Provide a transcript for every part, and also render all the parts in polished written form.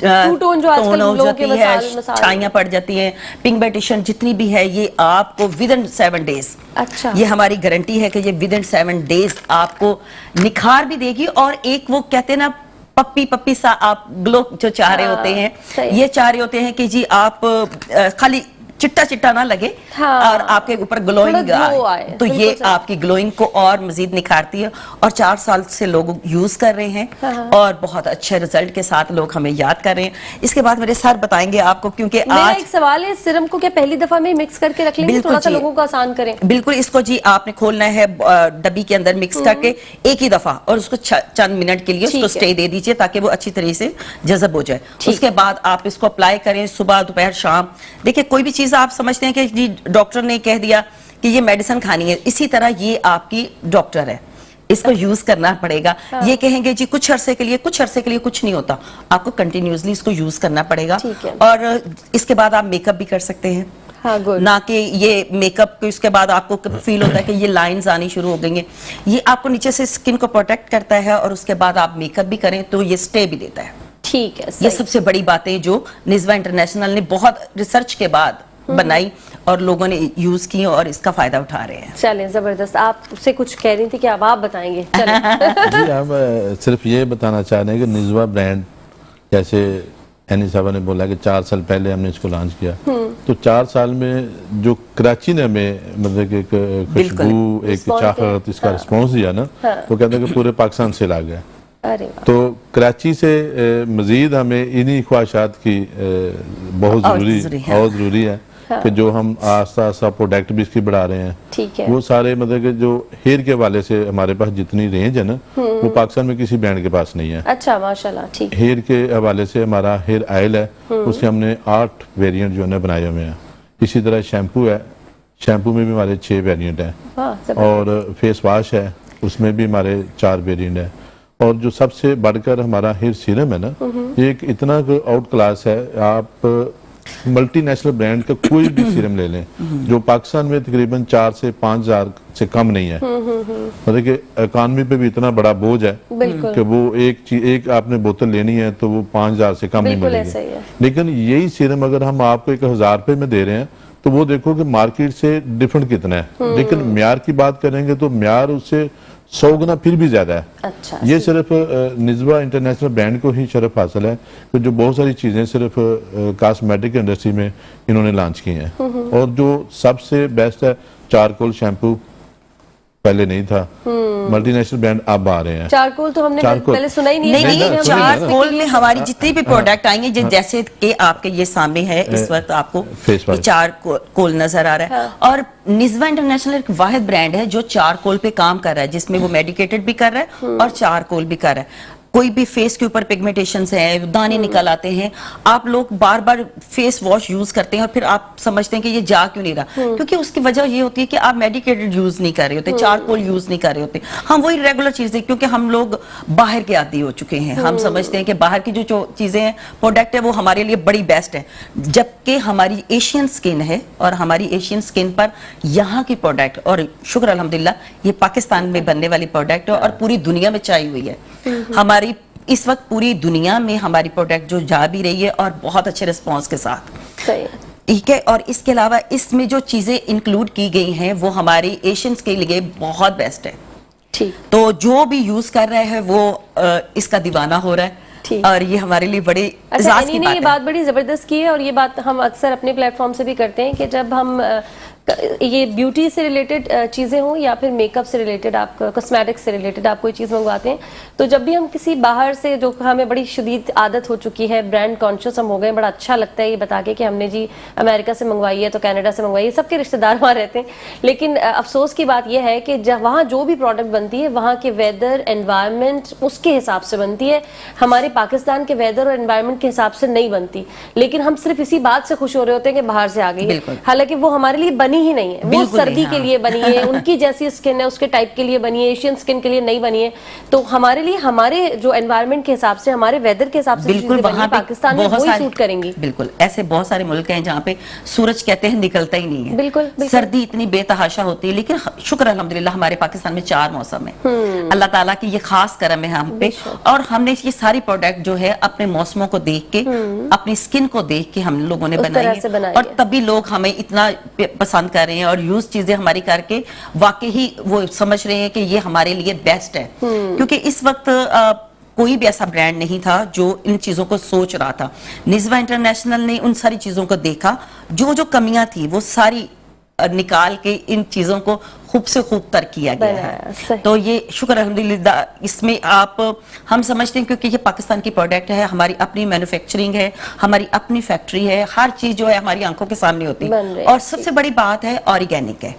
To tone جو آج کل لوگوں کے مسائل چھائیاں پڑ جاتی ہیں, پگمنٹیشن جتنی بھی ہے, یہ آپ کو ود ان 7 days, اچھا یہ ہماری گارنٹی ہے کہ یہ ود ان 7 days آپ کو نکھار بھی دے گی, اور ایک وہ کہتے ہیں نا پپی سا آپ گلو جو چاہ رہے ہوتے ہیں, یہ چاہ رہے ہوتے ہیں کہ جی آپ خالی چٹا چٹا نہ لگے اور آپ کے اوپر گلوئنگ آئے, تو یہ آپ کی گلوئنگ کو اور مزید نکھارتی ہے, اور 4 سال سے لوگ یوز کر رہے ہیں اور بہت اچھے رزلٹ کے ساتھ لوگ ہمیں یاد کر رہے ہیں. اس کے بعد میرے سر بتائیں گے آپ کو, کیونکہ میرا ایک سوال ہے, سرم کو کیا پہلی دفعہ میں مکس کر کے رکھ لیں گے, تھوڑا سا لوگوں کو آسان کریں؟ بالکل, اس کو جی آپ نے کھولنا ہے ڈبی کے اندر مکس کر کے ایک ہی دفعہ, اور اس کو چند منٹ کے لیے اس کو سٹے دے دیجئے تاکہ وہ اچھی طرح سے جذب ہو جائے. اس کے بعد آپ اس کو اپلائی کریں صبح دوپہر شام. دیکھیں کوئی بھی چیز آپ سمجھتے ہیں کہ جی ڈاکٹر نے کہہ دیا کہ یہ میڈیسن کھانی ہے, اسی طرح یہ آپ کی ڈاکٹر ہے, اس کو یوز کرنا پڑے گا. یہ کہیں گے جی کچھ عرصے کے لیے کچھ نہیں ہوتا, آپ کو کنٹینیوسلی اس کو یوز کرنا پڑے گا. اور اس کے بعد آپ میک اپ بھی کر سکتے ہیں, نہ کہ یہ میک اپ اس کے بعد آپ کو فیل ہوتا ہے کہ یہ لائنز آنی شروع ہو گئی ہیں. یہ آپ کو نیچے سے سکن کو پروٹیکٹ کرتا ہے, اور اس کے بعد آپ میک اپ بھی کریں تو یہ سٹے بھی دیتا ہے. ٹھیک ہے, یہ سب سے بڑی باتیں جو نزوہ انٹرنیشنل نے بہت ریسرچ کے بعد بنائی اور لوگوں نے یوز کی اور اس کا فائدہ اٹھا رہے ہیں. چلیں زبردست, آپ سے کچھ کہہ رہی تھی کہ اب آپ بتائیں گے. جی ہم صرف یہ بتانا چاہ رہے ہیں کہ نزوہ برانڈ, جیسے اینی صاحبہ نے بولا کہ 4 سال پہلے ہم نے اس کو لانچ کیا, تو 4 سال میں جو کراچی نے ہمیں مطلب کہ ایک خوشبو, ایک چاہت, اس کا رسپانس دیا نا, تو کہتے ہیں کہ پورے پاکستان سے لا گیا. تو کراچی سے مزید ہمیں انہی خواہشات کی بہت ضروری ہے کہ جو ہم آہستہ آہستہ پروڈکٹ بھی اس کی بڑھا رہے ہیں. وہ سارے مطلب کہ جو ہیئر کے حوالے سے ہمارے پاس جتنی رینج ہے نا, وہ پاکستان میں کسی برانڈ کے پاس نہیں ہے. اچھا ماشاءاللہ, ٹھیک. ہیئر کے حوالے سے ہمارا ہیئر آئل ہے, اس کے ہم نے 8 ویریئنٹ جو ہے بنائے ہوئے ہیں. اسی طرح شیمپو ہے, شیمپو میں بھی ہمارے 6 ویریئنٹ ہیں, اور فیس واش ہے, اس میں بھی ہمارے 4 ویریئنٹ ہیں. اور جو سب سے بڑھ کر ہمارا ہیئر سیرم ہے نا, یہ ایک اتنا آؤٹ کلاس ہے. آپ ملٹی نیشنل برانڈ کا کوئی بھی سیرم لے لیں, جو پاکستان میں تقریباً 4 سے 5 ہزار سے کم نہیں ہے. مطلب کہ اکانومی پہ بھی اتنا بڑا بوجھ ہے کہ وہ ایک آپ نے بوتل لینی ہے تو وہ 5,000 سے کم نہیں ملے گی. لیکن یہی سیرم اگر ہم آپ کو 1,000 روپے میں دے رہے ہیں تو وہ دیکھو کہ مارکیٹ سے ڈیفرنٹ کتنا ہے. لیکن معیار کی بات کریں گے تو معیار اس سے 100 گنا پھر بھی زیادہ ہے. یہ صرف نزوہ انٹرنیشنل برانڈ کو ہی شرف حاصل ہے کہ جو بہت ساری چیزیں صرف کاسمیٹک انڈسٹری میں انہوں نے لانچ کی ہیں. اور جو سب سے بیسٹ ہے, چارکول شیمپو پہلے نہیں تھا, ملٹی نیشنل برانڈ اب آ رہے ہیں. چارکول تو ہم نے پہلے سنا ہی نہیں. نہیں, چارکول میں ہماری جتنی بھی پروڈکٹ آئیں گے, جیسے کہ آپ کے یہ سامنے ہے اس وقت آپ کو چارکول نظر آ رہا ہے, اور نزوہ انٹرنیشنل ایک واحد برانڈ ہے جو چارکول پہ کام کر رہا ہے, جس میں وہ میڈیکیٹڈ بھی کر رہا ہے اور چارکول بھی کر رہا ہے. کوئی بھی فیس کے اوپر پگمنٹیشنز ہیں, دانے نکل آتے ہیں, آپ لوگ بار بار فیس واش یوز کرتے ہیں اور پھر آپ سمجھتے ہیں کہ یہ جا کیوں نہیں رہا, کیونکہ اس کی وجہ یہ ہوتی ہے کہ آپ میڈیکیٹڈ یوز نہیں کر رہے ہوتے, چارکول یوز نہیں کر رہے ہوتے. ہم وہی ریگولر چیزیں, کیونکہ ہم لوگ باہر کے عادی ہو چکے ہیں, ہم سمجھتے ہیں کہ باہر کی جو چیزیں ہیں, پروڈکٹ ہے, وہ ہمارے لیے بڑی بیسٹ ہے, جبکہ ہماری ایشین سکن ہے, اور ہماری ایشین سکن پر یہاں کی پروڈکٹ, اور شکر الحمدللہ یہ پاکستان میں بننے والی پروڈکٹ ہے اور پوری دنیا میں چائی ہوئی ہے. ہماری اس وقت پوری دنیا میں ہماری پروڈکٹ جو جا بھی رہی ہے اور بہت اچھے رسپانس کے ساتھ. ٹھیک ہے, اور اس کے علاوہ اس میں جو چیزیں انکلوڈ کی گئی ہیں وہ ہماری ایشینز کے لیے بہت بیسٹ ہے. تو جو بھی یوز کر رہے ہیں وہ اس کا دیوانہ ہو رہا ہے, اور یہ ہمارے لیے بڑے اعزاز کی بات ہے. یہ بات بڑی زبردست کی ہے, اور یہ بات ہم اکثر اپنے پلیٹ فارم سے بھی کرتے ہیں کہ جب ہم یہ بیوٹی سے ریلیٹڈ چیزیں ہوں یا پھر میک اپ سے ریلیٹڈ, آپ کاسمیٹک سے ریلیٹڈ آپ کوئی چیز منگواتے ہیں, تو جب بھی ہم کسی باہر سے, جو ہمیں بڑی شدید عادت ہو چکی ہے, برانڈ کانشیس ہم ہو گئے, بڑا اچھا لگتا ہے یہ بتا کے کہ ہم نے جی امریکہ سے منگوائی ہے تو کینیڈا سے منگوائی ہے, سب کے رشتہ دار وہاں رہتے ہیں. لیکن افسوس کی بات یہ ہے کہ وہاں جو بھی پروڈکٹ بنتی ہے وہاں کے ویدر, انوائرمنٹ اس کے حساب سے بنتی ہے, ہمارے پاکستان کے ویدر اور انوائرمنٹ کے حساب سے نہیں بنتی. لیکن ہم صرف اسی بات سے خوش ہو رہے ہوتے ہیں کہ باہر سے آ گئی ہے, حالانکہ وہ ہمارے لیے بنی بنی ہی نہیں ہے, وہ سردی کے لیے بنی ہے, ان کی جیسی اسکن ہے اس کے ٹائپ کے لیے بنی ہے, ایشین اسکن کے لیے نہیں بنی ہے. تو ہمارے لیے ہمارے جو انوائرمنٹ کے حساب سے, ہمارے ویدر کے حساب سے بالکل وہاں پاکستان میں وہی سوٹ کریں گی. بالکل ایسے بہت سارے ملک ہیں جہاں پہ سورج کہتے ہیں نکلتا ہی نہیں ہے, بالکل سردی اتنی بے تحاشا ہوتی ہے, لیکن شکر الحمدللہ ہمارے پاکستان میں 4 موسم ہیں, اللہ تعالیٰ کی یہ خاص کرم ہے ہم پہ, اور ہم نے یہ ساری پروڈکٹ جو ہے اپنے موسموں کو دیکھ کے, اپنی اسکن کو دیکھ کے ہم لوگوں نے بنائی ہے, اور تبھی لوگ ہمیں اتنا پسند کر رہے ہیں اور یوز چیزیں ہماری کر کے واقعی وہ سمجھ رہے ہیں کہ یہ ہمارے لیے بیسٹ ہے. کیونکہ اس وقت کوئی بھی ایسا برانڈ نہیں تھا جو ان چیزوں کو سوچ رہا تھا. نزوہ انٹرنیشنل نے ان ساری چیزوں کو دیکھا, جو کمیاں تھی وہ ساری نکال کے ان چیزوں کو خوب سے خوب تر کیا گیا ہے. تو یہ شکر الحمدللہ اس میں ہم سمجھتے ہیں کیونکہ یہ پاکستان کی پروڈکٹ ہے, ہماری اپنی مینوفیکچرنگ ہے, ہماری اپنی فیکٹری ہے, ہر چیز جو ہے ہماری آنکھوں کے سامنے ہوتی ہے, اور سب سے بڑی بات ہے آرگینک ہے.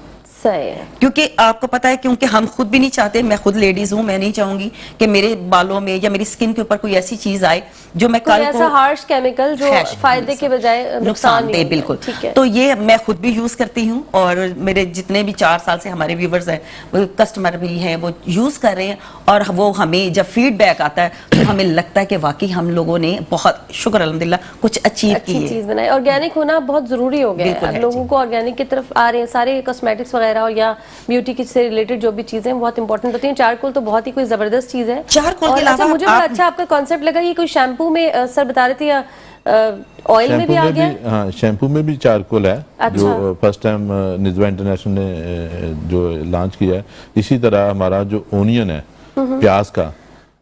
کیونکہ آپ کو پتا ہے, کیونکہ ہم خود بھی نہیں چاہتے, میں خود لیڈیز ہوں, میں نہیں چاہوں گی کہ میرے بالوں میں یا میری سکن کے اوپر کوئی ایسی چیز آئے جو میں کل کو ہارش کیمیکل جو فائدے کے بجائے نقصان دے. بالکل. تو یہ میں خود بھی یوز کرتی ہوں, اور میرے جتنے بھی 4 سال سے ہمارے ویورز ہیں, وہ کسٹمر بھی ہیں, وہ یوز کر رہے ہیں, اور وہ ہمیں جب فیڈ بیک آتا ہے تو ہمیں لگتا ہے کہ واقعی ہم لوگوں نے بہت شکر الحمدللہ کچھ اچیو کی ہے, چیز بنائی. آرگینک ہونا بہت ضروری ہو گیا ہے, لوگوں کو آرگینک کی طرف آ رہے ہیں. سارے کاسمیٹکس وغیرہ اور یا بیوٹی کی سے ریلیٹڈ جو بھی چیزیں بہت امپورٹنٹ ہوتی ہیں. چارکول تو بہت ہی کوئی زبردست چیز ہے. چارکول کے علاوہ مجھے بڑا اچھا آپ کا کانسیپٹ لگا, یہ کوئی شیمپو میں سر بتا رہے تھے یا آئل میں بھی آ گیا؟ ہاں, شیمپو میں بھی چارکول ہے, جو فرسٹ ٹائم نزوہ انٹرنیشنل نے جو لانچ کیا ہے. اسی طرح ہمارا جو اونین ہے پیاز کا,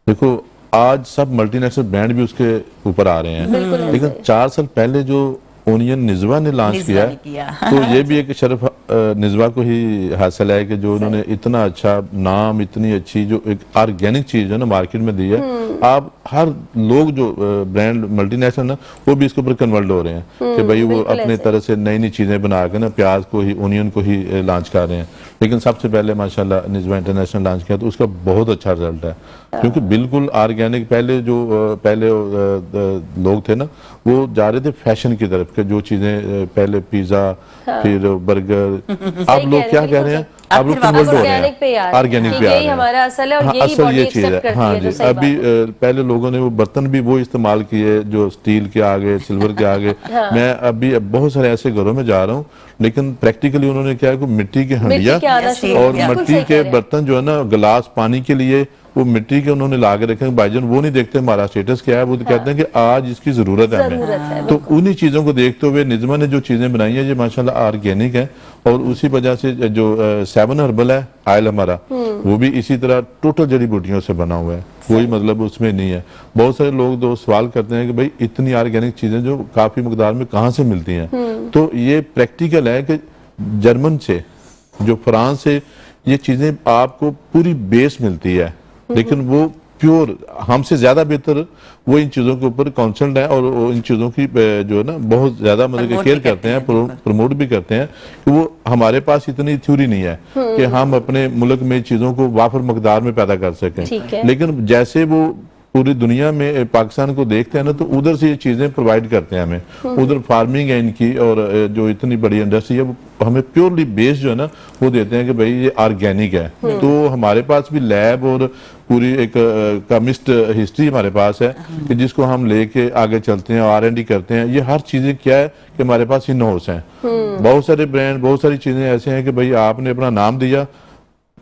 دیکھو آج سب ملٹی نیشنل برانڈ بھی اس کے اوپر آ رہے ہیں, لیکن 4 سال پہلے جو اونین نزوہ نے لانچ کیا ہے, تو یہ بھی ایک شرف نزوہ کو ہی حاصل ہے کہ جو انہوں نے اتنا اچھا نام, اتنی اچھی جو ایک آرگینک چیز ہے نا مارکیٹ میں دی ہے. آپ ہر لوگ جو برانڈ ملٹی نیشنل نا, وہ بھی اس کے اوپر کنورٹ ہو رہے ہیں کہ بھئی وہ اپنے طرح سے نئی نئی چیزیں بنا کے نا پیاز کو ہی, اونین کو ہی لانچ کر رہے ہیں. لیکن سب سے پہلے ماشاءاللہ نزوہ انٹرنیشنل لانچ کیا تو اس کا بہت اچھا رزلٹ ہے, کیونکہ بالکل آرگینک. پہلے لوگ تھے نا, وہ جا رہے تھے فیشن کی طرف, کہ جو چیزیں پہلے پیزا پھر برگر, اب لوگ کیا کہہ رہے ہیں, اب لوگ کنورٹ ہو رہے ہیں آرگینک پہ. یہی ہمارا اصل ہے اور یہی یہ چیز ہے. ہاں جی, ابھی پہلے لوگوں نے وہ برتن بھی وہ استعمال کیے جو سٹیل کے آگے, سلور کے آگے. میں ابھی بہت سارے ایسے گھروں میں جا رہا ہوں, لیکن پریکٹیکلی انہوں نے کیا کہ مٹی کی ہنڈیاں اور مٹی کے برتن جو ہے نا, گلاس پانی کے لیے وہ مٹی کے انہوں نے لا کے رکھے ہیں. بھائی جان وہ نہیں دیکھتے ہمارا سٹیٹس کیا ہے, وہ کہتے ہیں کہ آج اس کی ضرورت ہے ہمیں. تو انہی چیزوں کو دیکھتے ہوئے نظمہ نے جو چیزیں بنائی ہیں یہ ماشاءاللہ آرگینک ہے, اور اسی وجہ سے جو 7 ہربل ہے آئل ہمارا, وہ بھی اسی طرح ٹوٹل جڑی بوٹیوں سے بنا ہوا ہے, کوئی مطلب اس میں نہیں ہے. بہت سارے لوگ تو سوال کرتے ہیں کہ بھئی اتنی آرگینک چیزیں جو کافی مقدار میں کہاں سے ملتی ہیں, تو یہ پریکٹیکل ہے کہ جرمن سے, جو فرانس سے یہ چیزیں آپ کو پوری بیس ملتی ہے, لیکن وہ پیور, ہم سے زیادہ بہتر وہ ان چیزوں کے اوپر کانسنٹ ہے, اور ان چیزوں کی جو ہے نا بہت زیادہ مطلب کیئر کرتے ہیں, پروموٹ بھی کرتے ہیں. کہ وہ ہمارے پاس اتنی تھیوری نہیں ہے کہ ہم اپنے ملک میں چیزوں کو وافر مقدار میں پیدا کر سکیں, لیکن جیسے وہ پوری دنیا میں پاکستان کو دیکھتے ہیں نا, تو ادھر سے یہ چیزیں پرووائڈ کرتے ہیں ہمیں. ادھر فارمنگ ہے ان کی, اور جو اتنی بڑی انڈسٹری ہے وہ ہمیں پیورلی بیس جو ہے نا وہ دیتے ہیں کہ بھئی یہ آرگینک ہے. تو ہمارے پاس بھی لیب اور پوری ایک کیمسٹ ہسٹری ہمارے پاس ہے کہ جس کو ہم لے کے آگے چلتے ہیں, R&D کرتے ہیں. یہ ہر چیزیں کیا ہے کہ ہمارے پاس ان ہاؤس ہیں. بہت سارے برانڈ, بہت ساری چیزیں ایسے ہیں کہ بھئی آپ نے اپنا نام دیا,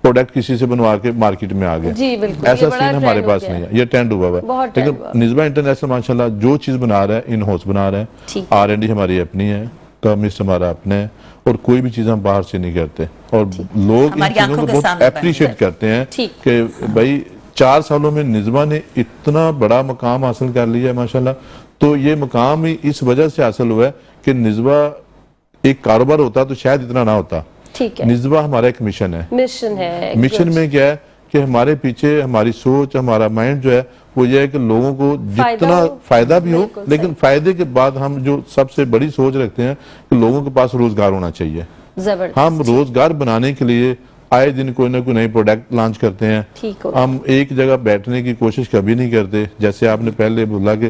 پروڈکٹ کسی سے بنوا کے مارکیٹ میں آ گئے, ایسا سین ہمارے پاس نہیں ہے. یہ ٹرینڈ ہوا ہے. لیکن نزوہ انٹرنیشنل ماشاءاللہ جو چیز بنا رہا ہے ان ہاؤس بنا رہا ہے. R&D ہماری اپنی ہے, کیمسٹ ہمارا اپنا ہے, اور کوئی بھی چیز ہم باہر سے نہیں کرتے. اور لوگ ان چیزوں کو بہت اپریشیٹ کرتے ہیں کہ بھئی 4 سالوں میں نزوہ نے اتنا بڑا مقام حاصل کر لیا ہے ماشاءاللہ. تو یہ مقام ہی اس وجہ سے حاصل ہوا ہے کہ نزوہ ایک کاروبار ہوتا تو شاید اتنا نہ ہوتا. نزوہ ہمارا ایک مشن ہے. مشن میں کیا ہے کہ ہمارے پیچھے ہماری سوچ, ہمارا مائنڈ جو ہے وہ یہ ہے کہ لوگوں کو جتنا فائدہ بھی ہو, لیکن فائدے کے بعد ہم جو سب سے بڑی سوچ رکھتے ہیں کہ لوگوں کے پاس روزگار ہونا چاہیے. ہم روزگار بنانے کے لیے آئے دن کوئی نہ کوئی نئی پروڈکٹ لانچ کرتے ہیں. ہم ایک جگہ بیٹھنے کی کوشش کبھی نہیں کرتے. جیسے آپ نے پہلے بولا کہ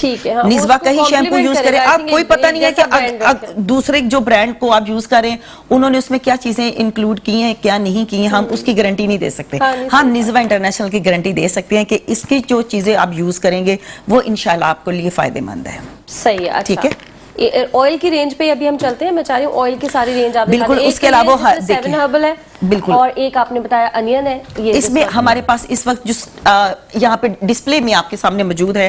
ٹھیک ہے, نزوا کا ہی شیمپو یوز کریں. آپ کوئی پتہ نہیں ہے کہ دوسرے جو برانڈ کو آپ یوز کریں انہوں نے اس میں کیا چیزیں انکلوڈ کی ہیں کیا نہیں کی ہیں, ہم اس کی گارنٹی نہیں دے سکتے. ہم نزوا انٹرنیشنل کی گارنٹی دے سکتے ہیں کہ اس کی جو چیزیں آپ یوز کریں گے وہ انشاءاللہ آپ کو لیے فائدہ مند ہے. صحیح ہے, ٹھیک ہے. آئل کی رینج پہ ابھی ہم چلتے ہیں, میں چاہ رہی ہوں آئل کی ساری رینج آپ بالکل. اس کے علاوہ 7 ہربل ہے بالکل, اور ایک آپ نے بتایا انین ہے. اس میں ہمارے پاس اس وقت جو یہاں پہ ڈسپلے میں آپ کے سامنے موجود ہے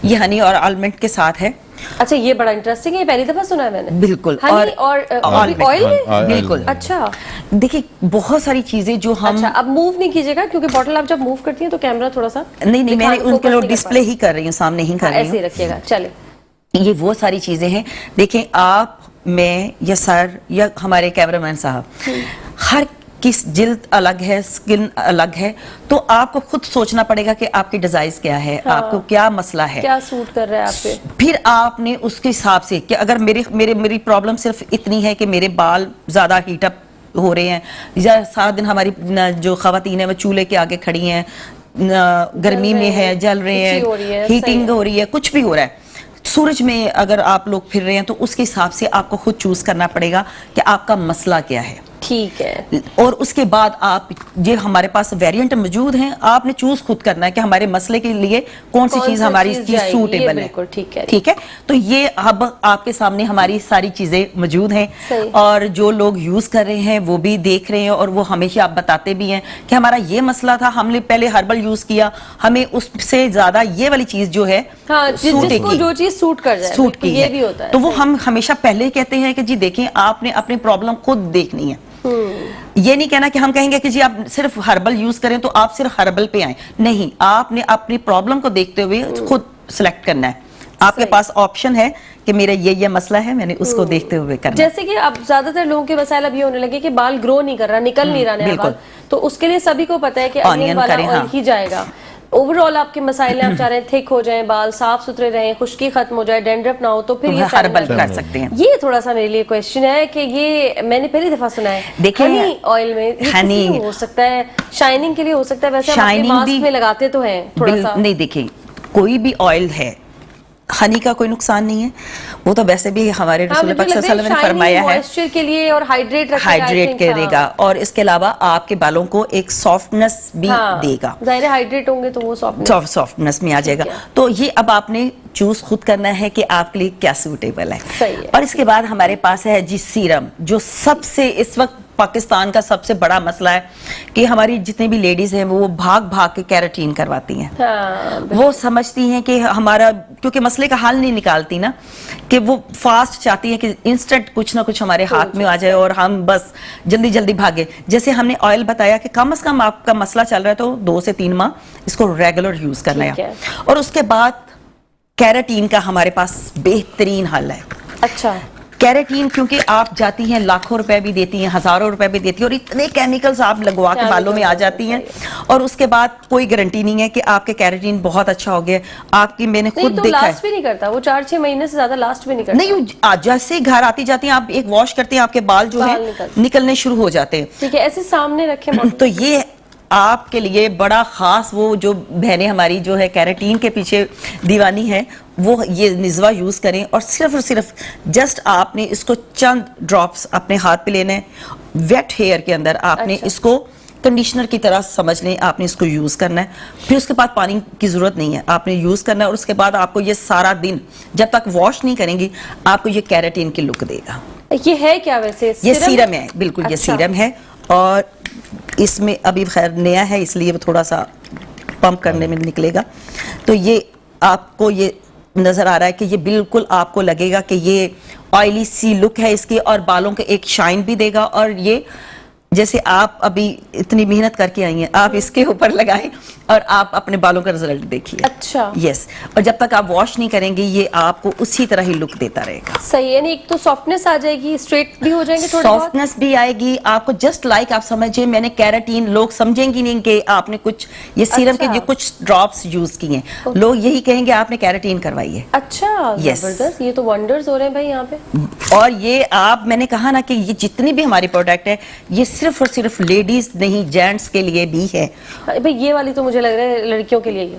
یہ ہنی اور آلمنڈ کے ساتھ ہے. اچھا, یہ بڑا انٹرسٹنگ ہے, پہلی دفعہ سنا ہے میں نے. بالکل. ہنی اور آئل میں بالکل. اچھا دیکھیں بہت ساری چیزیں جو ہم, اچھا اب موو نہیں کیجیے گا کیونکہ بوٹل آپ جب موو کرتی ہیں تو کیمرہ تھوڑا سا نہیں میں نے ان کے لوگ ڈسپلے ہی کر رہی ہوں, سامنے ہی کر رہی ہوں. ایسے رکھیے گا. چلے, یہ وہ ساری چیزیں ہیں. دیکھیں آپ, میں یا سر یا ہمارے کیمرہ مین صاحب, ہر کس جلد الگ ہے, سکن الگ ہے, تو آپ کو خود سوچنا پڑے گا کہ آپ کی ڈیزائز کیا ہے, آپ کو کیا مسئلہ ہے, کیا سوٹ کر رہا ہے آپ پہ. پھر آپ نے اس کے حساب سے کہ اگر میری پرابلم صرف اتنی ہے کہ میرے بال زیادہ ہیٹ اپ ہو رہے ہیں, یا سارا دن ہماری جو خواتین ہیں وہ چولہے کے آگے کھڑی ہیں, گرمی میں ہے, جل رہے ہیں, ہیٹنگ ہو رہی ہے, کچھ بھی ہو رہا ہے, سورج میں اگر آپ لوگ پھر رہے ہیں تو اس کے حساب سے آپ کو خود چوز کرنا پڑے گا کہ آپ کا مسئلہ کیا ہے. ٹھیک ہے. اور اس کے بعد آپ یہ ہمارے پاس ویریئنٹ موجود ہیں, آپ نے چوز خود کرنا ہے کہ ہمارے مسئلے کے لیے کون سی چیز ہماری سوٹیبل ہے. ٹھیک ہے. تو یہ اب آپ کے سامنے ہماری ساری چیزیں موجود ہیں, اور جو لوگ یوز کر رہے ہیں وہ بھی دیکھ رہے ہیں, اور وہ ہمیشہ آپ بتاتے بھی ہیں کہ ہمارا یہ مسئلہ تھا, ہم نے پہلے ہربل یوز کیا, ہمیں اس سے زیادہ یہ والی چیز جو ہے جو چیز سوٹ کر جائے, سوٹ کی یہ بھی ہوتا ہے. تو وہ ہم ہمیشہ پہلے کہتے ہیں کہ جی دیکھیں آپ نے اپنی پرابلم خود دیکھنی ہے. یہ نہیں کہنا کہ ہم کہیں گے کہ جی آپ صرف ہربل یوز کریں تو آپ صرف ہربل پہ آئیں, نہیں, آپ نے اپنی پرابلم کو دیکھتے ہوئے خود سلیکٹ کرنا ہے. آپ کے پاس آپشن ہے کہ میرا یہ مسئلہ ہے, میں نے اس کو دیکھتے ہوئے کرنا. جیسے کہ اب زیادہ تر لوگوں کے مسائل اب یہ ہونے لگے کہ بال گرو نہیں کر رہا, نکل نہیں رہا نیا بال, تو اس کے لیے سبھی کو پتا ہے کہ انین والا آئل ہی جائے گا. اوور آل آپ کے مسائل ہیں, آپ چاہ رہے ہیں تھک ہو جائیں, بال صاف ستھرے رہیں, خشکی ختم ہو جائے, ڈینڈرف نہ ہو, تو پھر یہ ہربل کر سکتے ہیں. یہ تھوڑا سا میرے لیے کویسچن ہے کہ یہ میں نے پہلی دفعہ سنا ہے. ہنی آئل میں ہنی ہو سکتا ہے, شائننگ کے لیے ہو سکتا ہے, ویسے آپ ماسک میں لگاتے تو ہیں تھوڑا سا. نہیں دیکھیں, کوئی بھی آئل ہے, ہنی کا کوئی نقصان نہیں ہے, وہ تو ویسے بھی ہمارے رسول پاک صلی اللہ علیہ وسلم نے فرمایا ہے موئسچر کے لیے اور ہائیڈریٹ کرے گا, اور اس کے علاوہ آپ کے بالوں کو ایک سافٹنس بھی دے گا. ظاہر ہے ہائیڈریٹ ہوں گے تو وہ سافٹنس میں آ جائے گا. تو یہ اب آپ نے چوز خود کرنا ہے کہ آپ کے لیے کیا سوٹیبل ہے. اور اس کے بعد ہمارے پاس ہے جی سیرم, جو سب سے اس وقت پاکستان کا سب سے بڑا مسئلہ ہے کہ ہماری جتنی بھی لیڈیز ہیں وہ بھاگ کے کیراٹین کرواتی ہیں. وہ سمجھتی ہیں کہ ہمارا, کیونکہ مسئلے کا حل نہیں نکالتی نا, کہ وہ فاسٹ چاہتی ہیں کہ انسٹنٹ کچھ نہ کچھ ہمارے ہاتھ میں آ جائے اور ہم بس جلدی جلدی بھاگے. جیسے ہم نے آئل بتایا کہ کم از کم آپ کا مسئلہ چل رہا ہے تو 2 سے 3 ماہ اس کو ریگولر یوز کرنا ہے. اور اس کے بعد کیراٹین کا ہمارے پاس بہترین حل ہے. اچھا, کیراٹین کیونکہ آپ جاتی ہیں لاکھوں روپے بھی دیتی ہیں, ہزاروں روپے بھی دیتی ہیں, اور اتنے کیمیکلز آپ لگوا کے بالوں میں آ جاتی ہیں, اور اس کے بعد کوئی گارنٹی نہیں ہے کہ آپ کے کیراٹین بہت اچھا ہو گیا. آپ کی میں نے خود دیکھا ہے لاسٹ بھی نہیں کرتا وہ, 4-6 مہینے سے زیادہ لاسٹ بھی نہیں کرتا. نہیں, جیسے گھر آتی جاتی ہیں آپ ایک واش کرتے ہیں, آپ کے بال جو ہیں نکلنے شروع ہو جاتے ہیں. ٹھیک ہے, ایسے سامنے رکھیں. تو یہ آپ کے لیے بڑا خاص, وہ جو بہنیں ہماری جو ہے کیراٹین کے پیچھے دیوانی ہے, وہ یہ نزوا یوز کریں, اور صرف جسٹ آپ نے اس کو چند ڈراپس اپنے ہاتھ پہ لینے, ویٹ ہیئر کے اندر آپ نے اس کو کنڈیشنر کی طرح سمجھ لیں, آپ نے اس کو یوز کرنا ہے. پھر اس کے بعد پانی کی ضرورت نہیں ہے, آپ نے یوز کرنا ہے, اور اس کے بعد آپ کو یہ سارا دن جب تک واش نہیں کریں گی آپ کو یہ کیراٹین کی لک دے گا. یہ ہے کیا ویسے؟ یہ سیرم ہے, بالکل یہ سیرم ہے, اور اس میں ابھی خیر نیا ہے اس لیے وہ تھوڑا سا پمپ کرنے میں نکلے گا. تو یہ آپ کو یہ نظر آ رہا ہے کہ یہ بالکل آپ کو لگے گا کہ یہ آئلی سی لک ہے اس کی, اور بالوں کے ایک شائن بھی دے گا. اور یہ جیسے آپ ابھی اتنی محنت کر کے آئی ہیں, آپ اس کے اوپر لگائیں اور آپ اپنے بالوں کا رزلٹ دیکھیے. اچھا, یس, اور جب تک آپ واش نہیں کریں گے یہ آپ کو اسی طرح ہی لک دیتا رہے گا. صحیح, یعنی ایک تو سافٹنس آ جائے گی, اسٹریٹ بھی ہو جائیں گے, تھوڑا سافٹنس بھی آئے گی آپ کو, جسٹ لائک آپ سمجھیں میں نے کیراٹین, لوگ سمجھیں گی نہیں کہ آپ نے کچھ یہ سیرم کے جو کچھ ڈراپس یوز کیے ہیں, لوگ یہی کہیں گے آپ نے کیراٹین کروائی ہے. اچھا, زبردست, یہ تو ونڈرز ہو رہے ہیں بھائی یہاں پہ. اور یہ آپ, میں نے کہا نا کہ یہ جتنی بھی ہماری پروڈکٹ ہے یہ صرف اور صرف لیڈیز نہیں, جینٹس کے لیے بھی ہے. بھائی یہ والی تو مجھے لگ رہا ہے لڑکیوں کے لیے,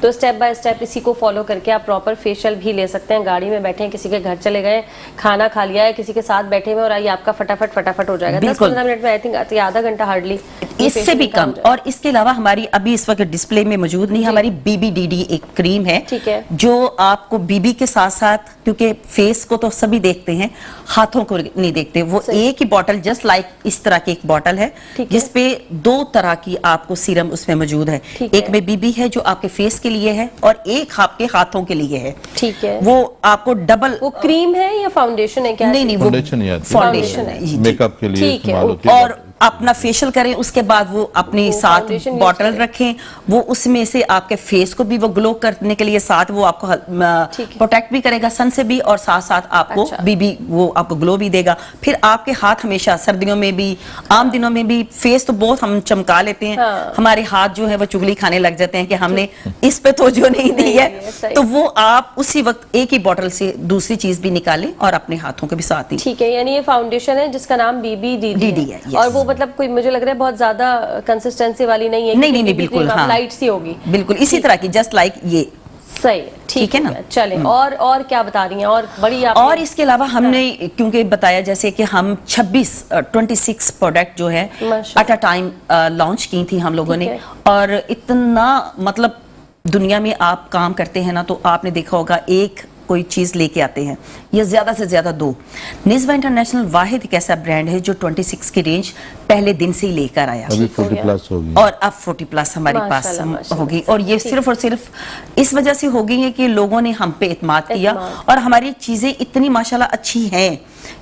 تو اسٹیپ بائی اسٹیپ اسی کو فالو کر کے آپ پراپر فیشیل بھی لے سکتے ہیں. گاڑی میں بیٹھے ہیں, کسی کے گھر چلے گئے, کھانا کھا لیا ہے, کسی کے ساتھ بیٹھے ہوئے, اور آئیے آپ کا فٹافٹ ہو جائے گا 10-15 منٹ میں. آئی تھنک آدھا گھنٹہ ہارڈلی, اس سے بھی کم. اور اس کے علاوہ ہماری ابھی اس وقت ڈسپلے میں موجود نہیں, ہماری بی بی ڈی ڈی ایک کریم ہے جو آپ کو بی بی کے ساتھ ساتھ, کیونکہ فیس کو تو سبھی دیکھتے ہیں, ہاتھوں کو نہیں دیکھتے, وہ ایک ہی بوٹل جسٹ لائک اس طرح کی ایک بوٹل ہے جس پہ 2 طرح کی آپ کو سیرم اس میں موجود ہے. ایک میں بی بی ہے جو آپ کے فیس کے لیے ہے, اور ایک آپ کے ہاتھوں کے لیے ہے. ٹھیک ہے, وہ آپ کو ڈبل. وہ کریم ہے یا فاؤنڈیشن ہے؟ کیا نہیں, وہ فاؤنڈیشن ہے, میک اپ کے لیے استعمال ہوتی ہے. اور اپنا فیشل کریں, اس کے بعد وہ اپنی ساتھ بوٹل رکھیں, وہ اس میں سے آپ کے فیس کو بھی وہ گلو کرنے کے لیے ساتھ وہ آپ کو پروٹیکٹ بھی کرے گا سن سے بھی, اور ساتھ ساتھ آپ کو بی بی وہ آپ کو گلو بھی دے گا. پھر آپ کے ہاتھ ہمیشہ سردیوں میں بھی عام دنوں میں بھی, فیس تو بہت ہم چمکا لیتے ہیں, ہمارے ہاتھ جو ہے وہ چگلی کھانے لگ جاتے ہیں کہ ہم نے اس پہ توجہ نہیں دی ہے, تو وہ آپ اسی وقت ایک ہی بوٹل سے دوسری چیز بھی نکالیں اور اپنے ہاتھوں کے بھی ساتھ ہی. ٹھیک ہے, یعنی یہ فاؤنڈیشن ہے جس کا نام بی بی ڈی ڈی ہے, اور وہ مطلب کوئی مجھے لگ رہا ہے بہت زیادہ کنسسٹنسی والی نہیں ہے. نہیں, بالکل لائٹ سی ہوگی, بالکل اسی طرح کی, جسٹ لائک یہ. صحیح, ٹھیک ہے نا. چلیں, اور کیا بتا رہی ہیں, اور بڑی اور اس کے علاوہ ہم نے کیونکہ بتایا جیسے کہ ہم 26 پروڈکٹ جو ہے ایٹ اے ٹائم لانچ کی تھی ہم لوگوں نے, اور اتنا مطلب دنیا میں آپ کام کرتے ہیں نا, تو آپ نے دیکھا ہوگا ایک کوئی چیز لے کے آتے ہیں یا زیادہ سے زیادہ 2. نزوا انٹرنیشنل واحد ایک ایسا برانڈ ہے جو 26 کی رینج پہلے دن سے ہی لے کر آیا, ابھی 40+ ہوگی, اور اب 40+ ہمارے پاس ہوگی. اور یہ صرف اور صرف اس وجہ سے ہو گئی ہے کہ لوگوں نے ہم پہ اعتماد کیا, اور ہماری چیزیں اتنی ماشاءاللہ اچھی ہیں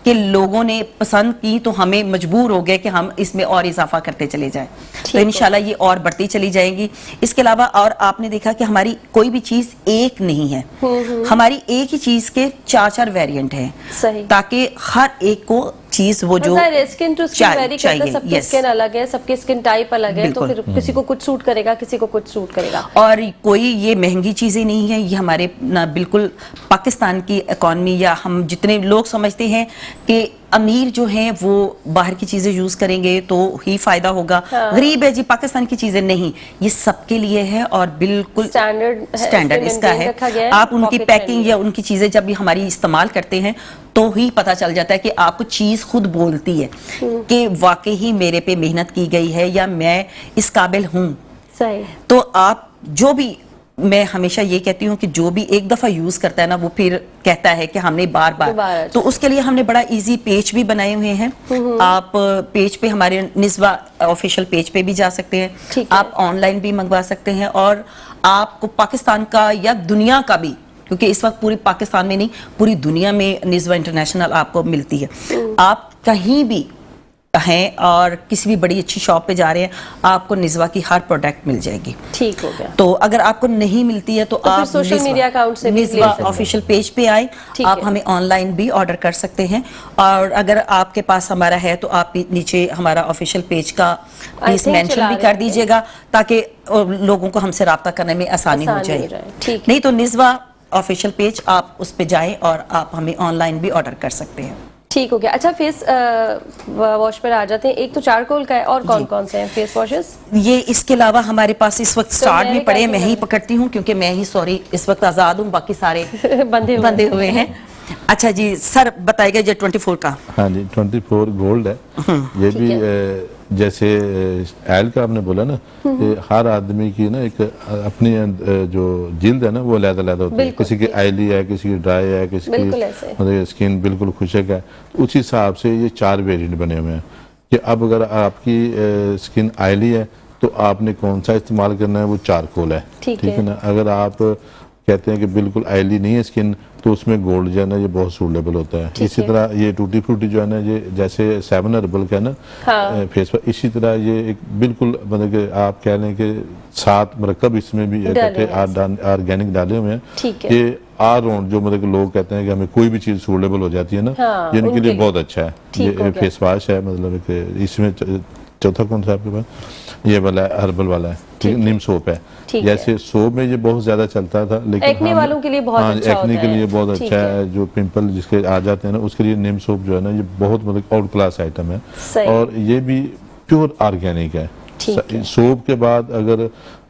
کہ لوگوں نے پسند کی, تو ہمیں مجبور ہو گئے کہ ہم اس میں اور اضافہ کرتے چلے جائیں. تو انشاءاللہ یہ اور بڑھتی چلی جائیں گی. اس کے علاوہ اور آپ نے دیکھا کہ ہماری کوئی بھی چیز ایک نہیں ہے, ہماری ایک ہی چیز کے 4 ویریئنٹ ہیں, تاکہ ہر ایک کو چیز وہ جو اسکن ٹو اسکن ویری کرتا ہے, سب کی اسکن الگ ہے, سب کی اسکن ٹائپ الگ ہے, تو پھر کسی کو کچھ سوٹ کرے گا, کسی کو کچھ سوٹ کرے گا. اور کوئی یہ مہنگی چیزیں نہیں ہیں, یہ ہمارے بالکل پاکستان کی اکانومی, یا ہم جتنے لوگ سمجھتے ہیں کہ امیر جو ہیں وہ باہر کی چیزیں یوز کریں گے تو ہی فائدہ ہوگا, غریب ہے جی پاکستان کی چیزیں, نہیں, یہ سب کے لیے ہے, اور بالکل سٹینڈرڈ اس کا ہے. آپ ان کی پیکنگ یا ان کی چیزیں جب بھی ہماری استعمال کرتے ہیں تو ہی پتہ چل جاتا ہے کہ آپ کو چیز خود بولتی ہے کہ واقعی میرے پہ محنت کی گئی ہے یا میں اس قابل ہوں. تو آپ جو بھی, میں ہمیشہ یہ کہتی ہوں کہ جو بھی ایک دفعہ یوز کرتا ہے نا, وہ پھر کہتا ہے کہ ہم نے بار بار, تو اس کے لیے ہم نے بڑا ایزی پیج بھی بنائے ہوئے ہیں. آپ پیج پہ ہمارے نزوا آفیشیل پیج پہ بھی جا سکتے ہیں, آپ آن لائن بھی منگوا سکتے ہیں, اور آپ کو پاکستان کا یا دنیا کا بھی, کیونکہ اس وقت پوری پاکستان میں نہیں پوری دنیا میں نزوا انٹرنیشنل آپ کو ملتی ہے. آپ کہیں بھی ہیں اور کسی بھی بڑی اچھی شاپ پہ جا رہے ہیں, آپ کو نزوا کی ہر پروڈکٹ مل جائے گی. ٹھیک ہو گیا. تو اگر آپ کو نہیں ملتی ہے تو آپ سوشل میڈیا اکاؤنٹ سے نزوا آفیشیل پیج پہ آئیں, آپ ہمیں آن لائن بھی آرڈر کر سکتے ہیں, اور اگر آپ کے پاس ہمارا ہے تو آپ نیچے ہمارا آفیشیل پیج کا پلیز مینشن بھی کر دیجیے گا, تاکہ لوگوں کو ہم سے رابطہ کرنے میں آسانی ہو جائے. نہیں تو نزوا آفیشیل پیج آپ اس پہ جائیں اور آپ ہمیں آن لائن بھی آرڈر کر سکتے ہیں. ٹھیک ہو گیا. اچھا, فیس واش پر آ جاتے ہیں, ایک تو چارکول کا ہے, اور کون کون سے ہیں فیس واشز؟ یہ اس کے علاوہ ہمارے پاس اس وقت سٹارٹ بھی پڑے, میں ہی پکڑتی ہوں کیونکہ میں ہی اس وقت آزاد ہوں, باقی سارے بندے ہوئے ہیں. اچھا جی سر بتائے گا, جو 24 کا. ہاں جی 24 گولڈ ہے, یہ بھی جیسے ایل کا آپ نے بولا نا, ہر آدمی کی نا ایک اپنی جو جلد ہے نا وہ علیحدہ علیحدہ ہوتی ہے, کسی کی آئلی ہے, کسی کی ڈرائی ہے, کسی کی مطلب اسکن بالکل خشک ہے. اسی حساب سے یہ 4 ویریئنٹ بنے ہوئے ہیں کہ اب اگر آپ کی اسکن آئلی ہے تو آپ نے کون سا استعمال کرنا ہے, وہ چارکول ہے, ٹھیک ہے نا. اگر آپ کہتے ہیں کہ بالکل آئلی نہیں ہے اسکن تو اس میں گولڈ جو ہے نا یہ بہت سوٹیبل ہوتا ہے. اسی طرح یہ ٹوٹی فروٹی جو ہے نا, یہ جیسے 7 ہربل کا ہے نا فیس پر, اسی طرح یہ ایک بالکل مطلب کہ آپ کہہ لیں کہ 7 مرکب اس میں بھی آرگینک ڈالے ہوئے ہیں. یہ آر راؤنڈ جو مطلب کہ لوگ کہتے ہیں کہ ہمیں کوئی بھی چیز سوٹیبل ہو جاتی ہے نا, یہ ان کے لیے بہت اچھا ہے. یہ فیس واش ہے, مطلب کہ اس میں چوتھا کون سا آپ کے پاس, یہ والا ہربل والا ہے, نیم سوپ ہے. جیسے سوپ میں یہ بہت زیادہ چلتا تھا, لیکن ایکنی والوں کے لیے بہت اچھا ہوتا ہے, ایکنی کے لیے بہت اچھا ہے, جو پمپل جس کے آ جاتے ہیں نا اس کے لیے نیم سوپ جو ہے نا یہ بہت مطلب آؤٹ کلاس آئٹم ہے, اور یہ بھی پیور آرگینک ہے. سوپ کے بعد اگر